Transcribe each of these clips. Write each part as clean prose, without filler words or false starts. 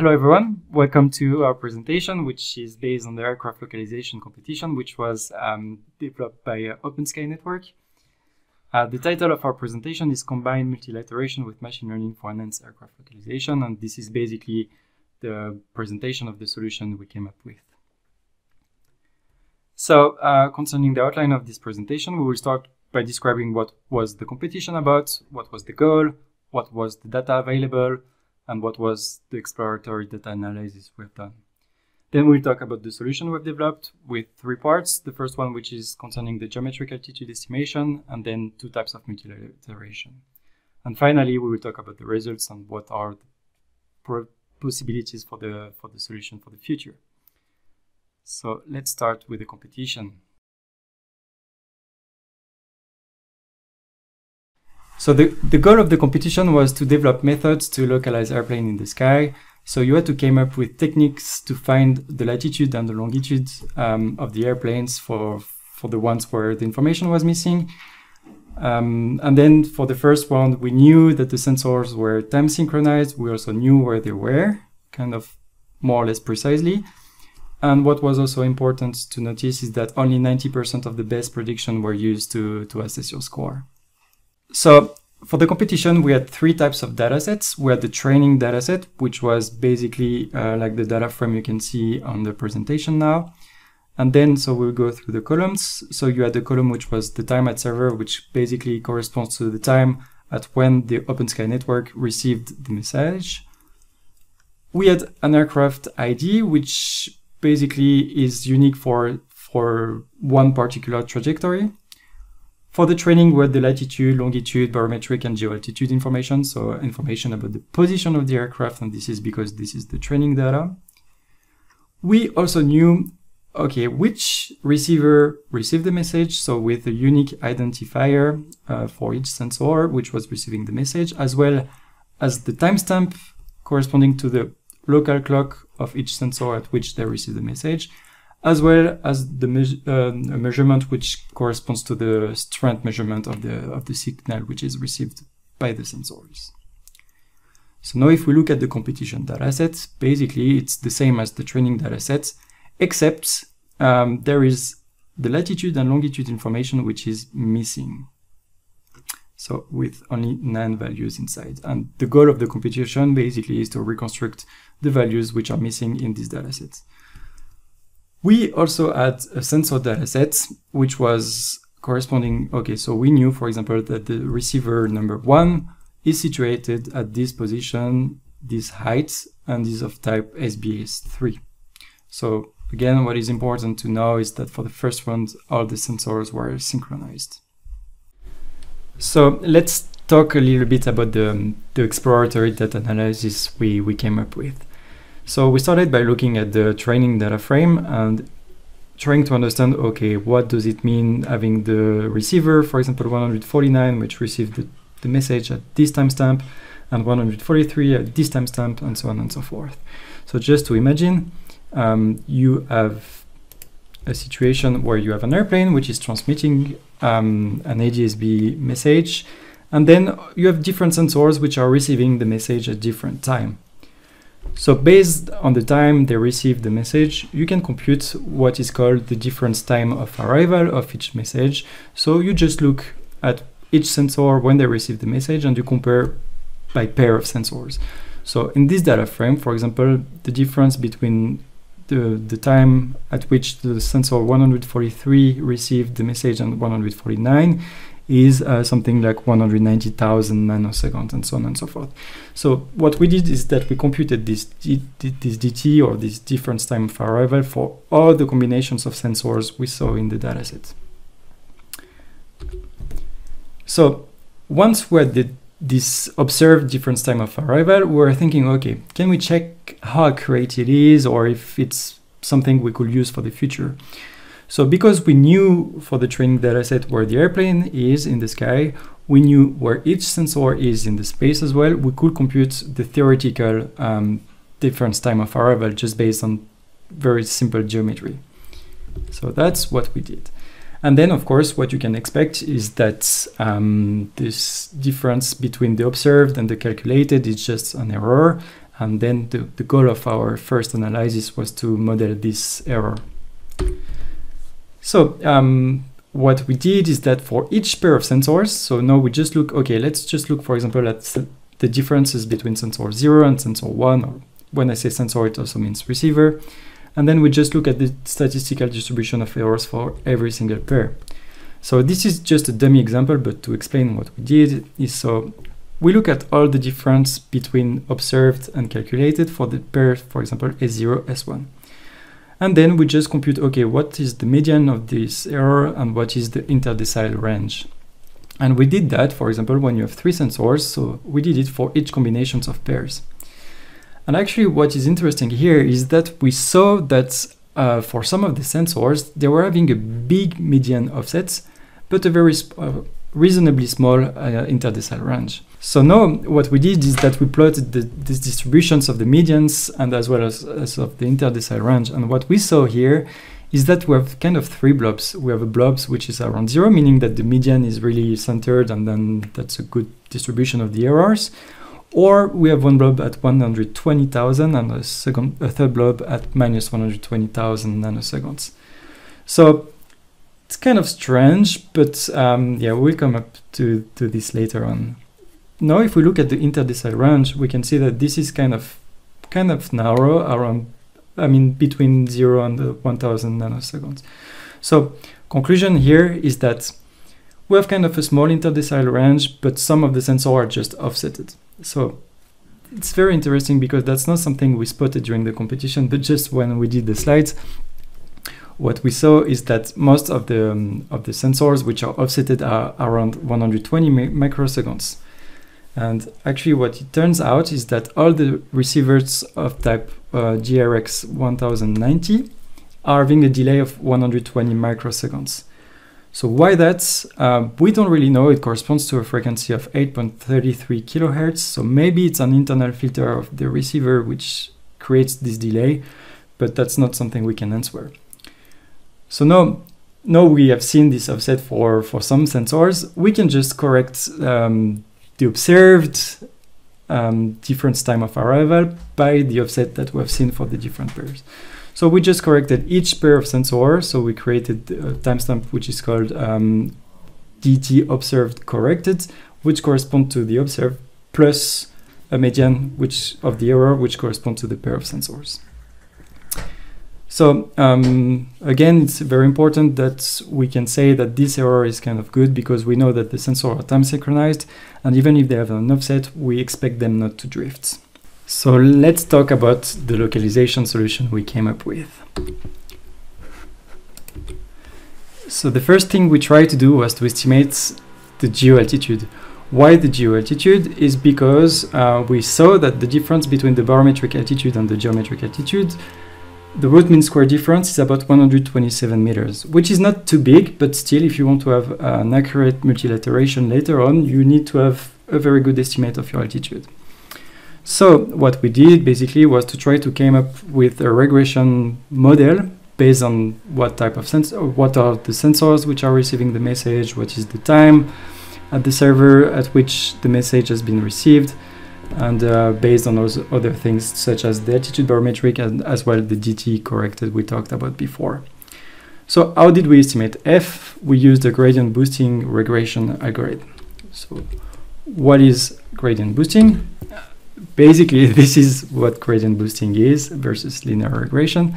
Hello everyone, welcome to our presentation, which is based on the Aircraft Localization Competition, which was developed by OpenSky Network. The title of our presentation is Combine Multilateration with Machine Learning for Enhanced Aircraft Localization, and this is basically the presentation of the solution we came up with. So, concerning the outline of this presentation, we will start by describing what was the competition about, what was the goal, what was the data available, and what was the exploratory data analysis we've done. Then we'll talk about the solution we've developed with three parts. The first one, which is concerning the geometric altitude estimation, and then two types of multilateration. And finally, we will talk about the results and what are the possibilities for the solution for the future. So let's start with the competition. So the goal of the competition was to develop methods to localize airplane in the sky. So you had to come up with techniques to find the latitude and the longitude of the airplanes for the ones where the information was missing. And then for the first one, we knew that the sensors were time synchronized. We also knew where they were, kind of more or less precisely. And what was also important to notice is that only 90% of the best prediction were used to assess your score. So for the competition, we had three types of datasets. We had the training dataset, which was basically like the data frame you can see on the presentation now. And then, so we'll go through the columns. So you had the column which was the time at server, which basically corresponds to the time at when the OpenSky Network received the message. We had an aircraft ID, which basically is unique for one particular trajectory. For the training, we had the latitude, longitude, barometric, and geo-altitude information, so information about the position of the aircraft, and this is because this is the training data. We also knew, okay, which receiver received the message, so with a unique identifier for each sensor, which was receiving the message, as well as the timestamp corresponding to the local clock of each sensor at which they received the message, as well as the measurement which corresponds to the strength measurement of the signal which is received by the sensors. So now if we look at the competition dataset, basically it's the same as the training dataset, except there is the latitude and longitude information which is missing. So with only 9 values inside. And the goal of the competition basically is to reconstruct the values which are missing in this dataset. We also had a sensor dataset, which was corresponding, okay, so we knew, for example, that the receiver number 1 is situated at this position, this height, and is of type SBS3. So again, what is important to know is that for the first one, all the sensors were synchronized. So let's talk a little bit about the exploratory data analysis we came up with. So we started by looking at the training data frame and trying to understand, okay, what does it mean having the receiver, for example, 149, which received the message at this timestamp, and 143 at this timestamp, and so on and so forth. So just to imagine, you have a situation where you have an airplane which is transmitting an ADS-B message, and then you have different sensors which are receiving the message at different time. So based on the time they receive the message, you can compute what is called the difference time of arrival of each message. So you just look at each sensor when they receive the message and you compare by pair of sensors. So in this data frame, for example, the difference between the time at which the sensor 143 received the message and 149 is something like 190,000 nanoseconds and so on and so forth. So what we did is that we computed this DT, or this difference time of arrival, for all the combinations of sensors we saw in the dataset. So once we had this observed difference time of arrival, we were thinking, okay, can we check how accurate it is, or if it's something we could use for the future? So because we knew for the training dataset where the airplane is in the sky, we knew where each sensor is in the space as well, we could compute the theoretical difference time of arrival just based on very simple geometry. So that's what we did. And then, of course, what you can expect is that this difference between the observed and the calculated is just an error, And then the goal of our first analysis was to model this error. So what we did is that for each pair of sensors, so now we just look, okay, let's just look, for example, at the differences between sensor 0 and sensor 1, or when I say sensor, it also means receiver. And then we just look at the statistical distribution of errors for every single pair. So this is just a dummy example, but to explain what we did is, so we look at all the difference between observed and calculated for the pair, for example, S0, S1. And then we just compute, okay, what is the median of this error and what is the interdecile range? And we did that, for example, when you have 3 sensors, so we did it for each combinations of pairs. And actually what is interesting here is that we saw that for some of the sensors, they were having a big median offsets, but a very reasonably small interdecile range. So now what we did is that we plotted these distributions of the medians and as well as of the interdecile range. And what we saw here is that we have kind of 3 blobs. We have a blob which is around 0, meaning that the median is really centered and then that's a good distribution of the errors. Or we have one blob at 120,000 and a third blob at minus 120,000 nanoseconds. So it's kind of strange, but yeah, we'll come up to this later on. Now, if we look at the interdecile range, we can see that this is kind of narrow, around, I mean, between 0 and 1000 nanoseconds. So conclusion here is that we have kind of a small interdecile range, but some of the sensors are just offsetted. So it's very interesting because that's not something we spotted during the competition, but just when we did the slides, what we saw is that most of the sensors which are offsetted are around 120 microseconds. And actually what it turns out is that all the receivers of type GRX 1090 are having a delay of 120 microseconds. So why that? We don't really know. It corresponds to a frequency of 8.33 kilohertz. So maybe it's an internal filter of the receiver which creates this delay, but that's not something we can answer. So now we have seen this offset for some sensors. We can just correct the observed difference time of arrival by the offset that we have seen for the different pairs. So we just corrected each pair of sensors. So we created a timestamp which is called DT observed corrected, which correspond to the observed plus a median which of the error which corresponds to the pair of sensors. So again, it's very important that we can say that this error is kind of good because we know that the sensors are time synchronized, and even if they have an offset, we expect them not to drift. So let's talk about the localization solution we came up with. So the first thing we tried to do was to estimate the geo-altitude. Why the geo-altitude is because we saw that the difference between the barometric altitude and the geometric altitude, the root mean square difference is about 127 meters, which is not too big, but still if you want to have an accurate multilateration later on, you need to have a very good estimate of your altitude. So what we did basically was to try to come up with a regression model based on what type of sensor, what are the sensors which are receiving the message, what is the time at the server at which the message has been received, and based on those other things such as the altitude barometric and as well the DT corrected we talked about before. So how did we estimate F? We used a gradient boosting regression algorithm. So what is gradient boosting? Basically, this is what gradient boosting is versus linear regression.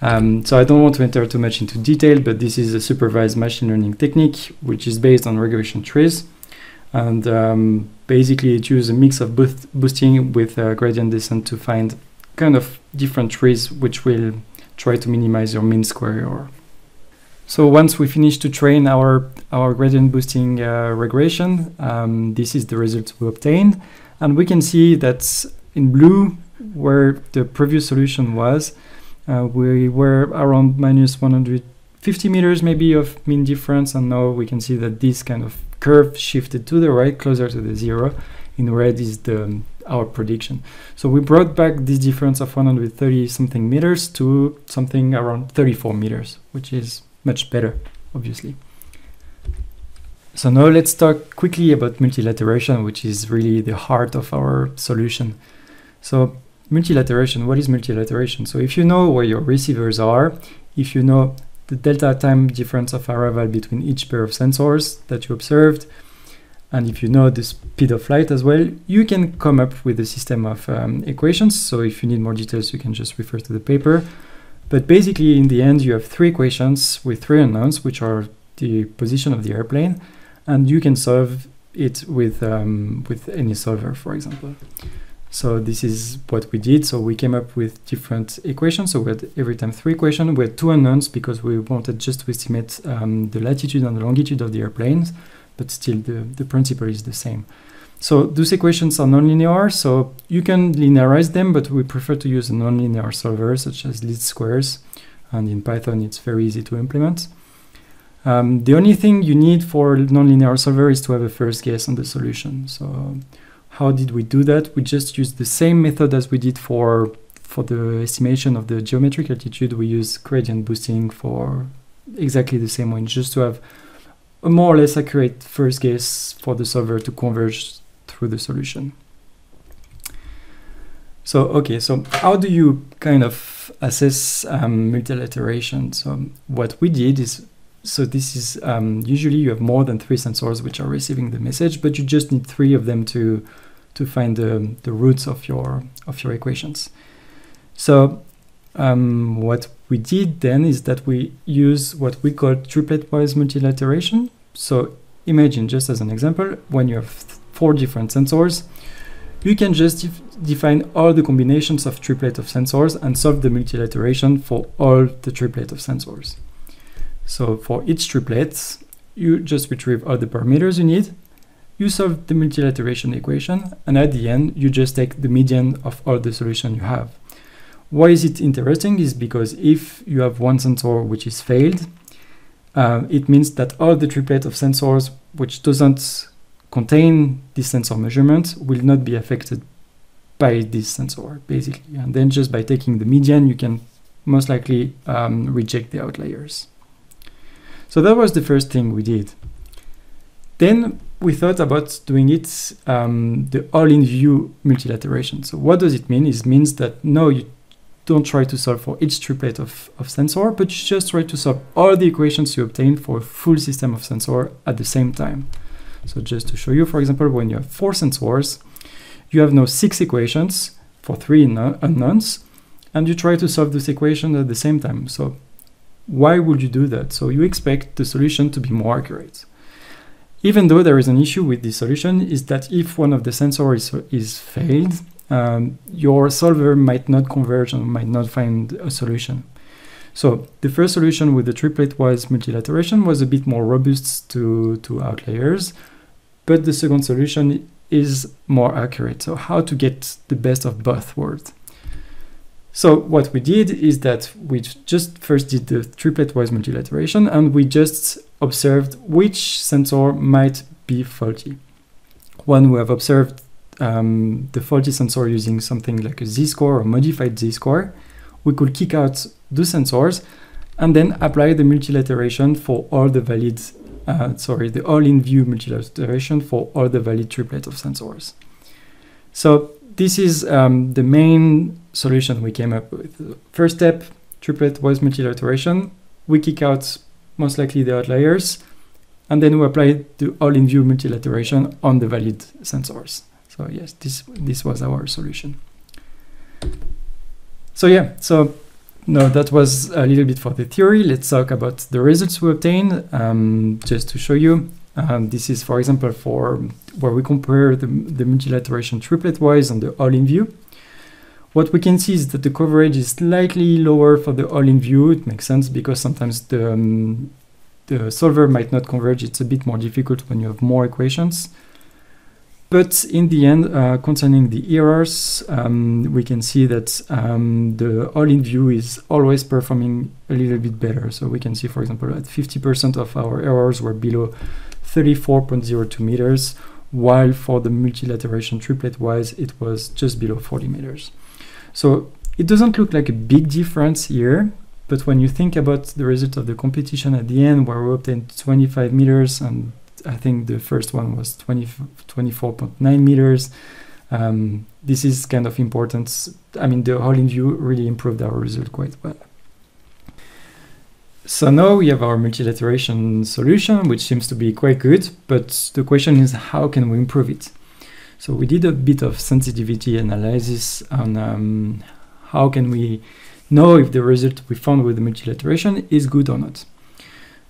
So I don't want to enter too much into detail, but this is a supervised machine learning technique, which is based on regression trees. And basically, it uses a mix of boosting with gradient descent to find kind of different trees, which will try to minimize your mean square error. So once we finish to train our gradient boosting regression, this is the result we obtained. And we can see that in blue, where the previous solution was, we were around minus 150 meters maybe of mean difference. And now we can see that this kind of curve shifted to the right, closer to the 0. In red is our prediction. So we brought back this difference of 130 something meters to something around 34 meters, which is much better, obviously. So now let's talk quickly about multilateration, which is really the heart of our solution. So multilateration. What is multilateration? So if you know where your receivers are, if you know the delta time difference of arrival between each pair of sensors that you observed, and if you know the speed of light as well, you can come up with a system of equations. So if you need more details, you can just refer to the paper. But basically, in the end, you have three equations with three unknowns, which are the position of the airplane, and you can solve it with any solver, for example. So this is what we did. So we came up with different equations. So we had every time three equations. We had two unknowns because we wanted just to estimate the latitude and the longitude of the airplanes, but still the principle is the same. So those equations are nonlinear, so you can linearize them, but we prefer to use a nonlinear solver such as least squares, and in Python it's very easy to implement. The only thing you need for nonlinear solver is to have a first guess on the solution. So how did we do that? We just used the same method as we did for the estimation of the geometric altitude. We use gradient boosting for exactly the same way, just to have a more or less accurate first guess for the solver to converge through the solution. So, okay, so how do you kind of assess multilateration? So what we did is, so this is, usually you have more than three sensors which are receiving the message, but you just need three of them to find the roots of your equations. So what we did then is that we use what we call triplet-wise multilateration. So imagine, just as an example, when you have four different sensors, you can just define all the combinations of triplet of sensors and solve the multilateration for all the triplet of sensors. So for each triplet, you just retrieve all the parameters you need, you solve the multilateration equation, and at the end, you just take the median of all the solutions you have. Why is it interesting? Is because if you have one sensor which is failed, it means that all the triplet of sensors which doesn't contain this sensor measurement will not be affected by this sensor, basically. And then just by taking the median, you can most likely reject the outliers. So that was the first thing we did. Then we thought about doing it the all-in-view multilateration. So what does it mean? It means that no, you don't try to solve for each triplet of sensor, but you just try to solve all the equations you obtain for a full system of sensor at the same time. So just to show you, for example, when you have four sensors, you have now 6 equations for 3 unknowns, and you try to solve this equation at the same time. So why would you do that? So you expect the solution to be more accurate. Even though there is an issue with this solution, is that if one of the sensors is failed, your solver might not converge and might not find a solution. So the first solution with the triplet-wise multilateration was a bit more robust to outliers, but the second solution is more accurate. So how to get the best of both worlds? So what we did is that we just first did the triplet-wise multilateration, and we just observed which sensor might be faulty. When we have observed the faulty sensor using something like a z-score or modified z-score, we could kick out the sensors and then apply the multilateration for all the valid, the all-in-view multilateration for all the valid triplet of sensors. So this is the main solution we came up with. First step, triplet-wise multilateration. We kick out most likely the outliers, and then we apply the all-in-view multilateration on the valid sensors. So yes, this was our solution. So yeah, so no, that was a little bit for the theory. Let's talk about the results we obtained. Just to show you, this is, for example, for where we compare the multilateration triplet-wise and the all-in-view. What we can see is that the coverage is slightly lower for the all-in-view. It makes sense because sometimes the solver might not converge. It's a bit more difficult when you have more equations. But in the end, concerning the errors, we can see that the all-in-view is always performing a little bit better. So we can see, for example, that 50% of our errors were below 34.02 meters, while for the multilateration triplet-wise, it was just below 40 meters. So it doesn't look like a big difference here, but when you think about the result of the competition at the end, where we obtained 25 meters, and I think the first one was 24.9 meters, This is kind of important. I mean, the whole in view really improved our result quite well. So now we have our multilateration solution, which seems to be quite good, but the question is, how can we improve it? So we did a bit of sensitivity analysis on how can we know if the result we found with the multilateration is good or not.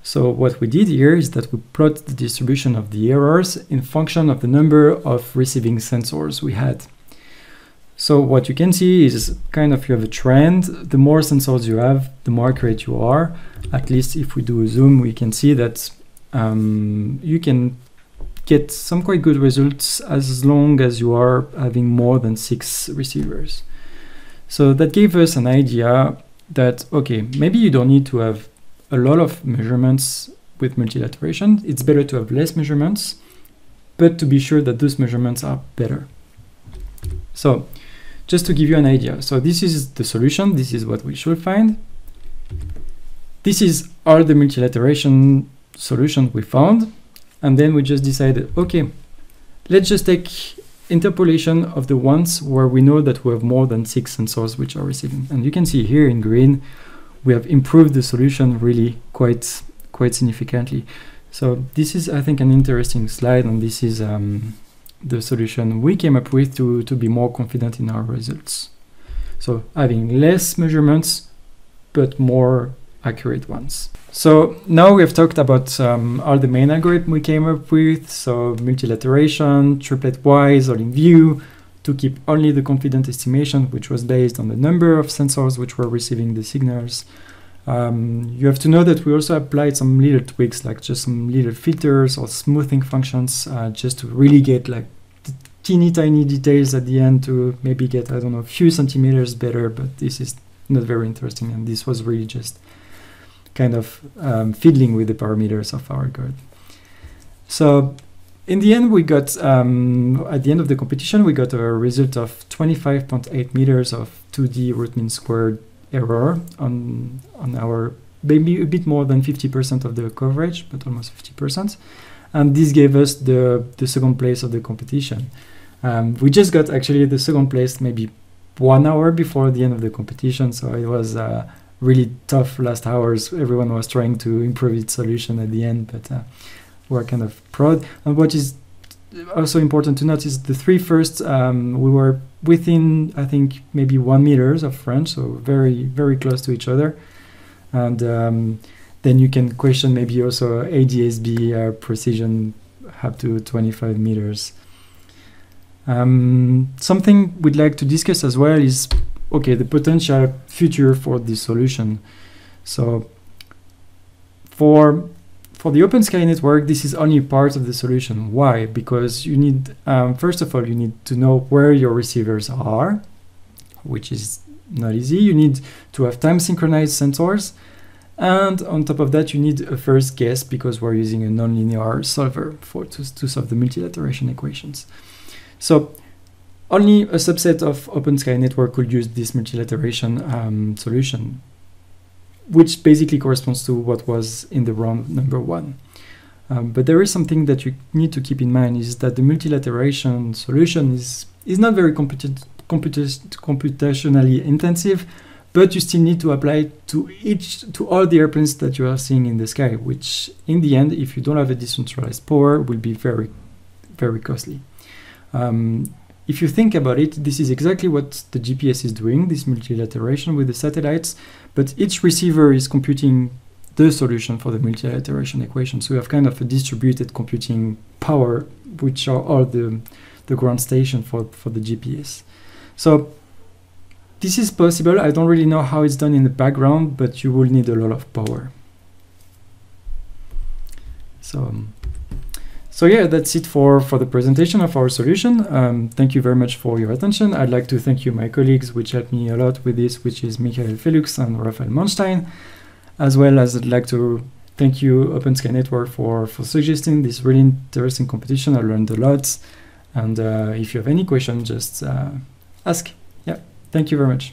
So what we did here is that we plot the distribution of the errors in function of the number of receiving sensors we had. So what you can see is kind of you have a trend. The more sensors you have, the more accurate you are. At least if we do a zoom, we can see that you can get some quite good results as long as you are having more than 6 receivers. So that gave us an idea that, okay, maybe you don't need to have a lot of measurements with multilateration. It's better to have less measurements, but to be sure that those measurements are better. So just to give you an idea, so this is the solution. This is what we should find. This is all the multilateration solutions we found. And then we just decided, okay, let's just take interpolation of the ones where we know that we have more than 6 sensors which are receiving. And you can see here in green, we have improved the solution really quite significantly. So this is, I think, an interesting slide, and this is the solution we came up with to be more confident in our results. So having less measurements, but more accurate ones. So now we have talked about all the main algorithms we came up with. So multilateration, triplet-wise, all in view, to keep only the confident estimation, which was based on the number of sensors which were receiving the signals. You have to know that we also applied some little tweaks, like just some little filters or smoothing functions, just to really get like the teeny tiny details at the end to maybe get, I don't know, a few centimeters better, but this is not very interesting. And this was really just kind of fiddling with the parameters of our algorithm. So in the end, we got, at the end of the competition, we got a result of 25.8 meters of 2D root mean squared error on our, maybe a bit more than 50% of the coverage, but almost 50%. And this gave us the second place of the competition. We just got actually the second place maybe 1 hour before the end of the competition, so it was really tough last hours. Everyone was trying to improve its solution at the end, but we're kind of proud. And what is also important to note is the 3 first, we were within, I think, maybe 1 meters of French, so very, very close to each other. And then you can question maybe also ADS-B precision up to 25 meters. Something we'd like to discuss as well is, okay, the potential future for this solution. So for the OpenSky network, this is only part of the solution. Why? Because you need, first of all, you need to know where your receivers are, which is not easy. You need to have time synchronized sensors. And on top of that, you need a first guess, because we're using a nonlinear solver to solve the multilateration equations. So only a subset of OpenSky network could use this multilateration solution, which basically corresponds to what was in the round number 1. But there is something that you need to keep in mind, is that the multilateration solution is not very computationally intensive, but you still need to apply to all the airplanes that you are seeing in the sky, which in the end, if you don't have a decentralized power, will be very, very costly. If you think about it, this is exactly what the GPS is doing, this multilateration with the satellites, but each receiver is computing the solution for the multilateration equation. So we have kind of a distributed computing power, which are all the ground station for the GPS. So this is possible. I don't really know how it's done in the background, but you will need a lot of power. So yeah, that's it for the presentation of our solution. Thank you very much for your attention. I'd like to thank you, my colleagues, which helped me a lot with this, which is Michael Felix and Raphael Monstein, as well as I'd like to thank you, OpenSky Network, for suggesting this really interesting competition. I learned a lot. And if you have any questions, just ask. Yeah, thank you very much.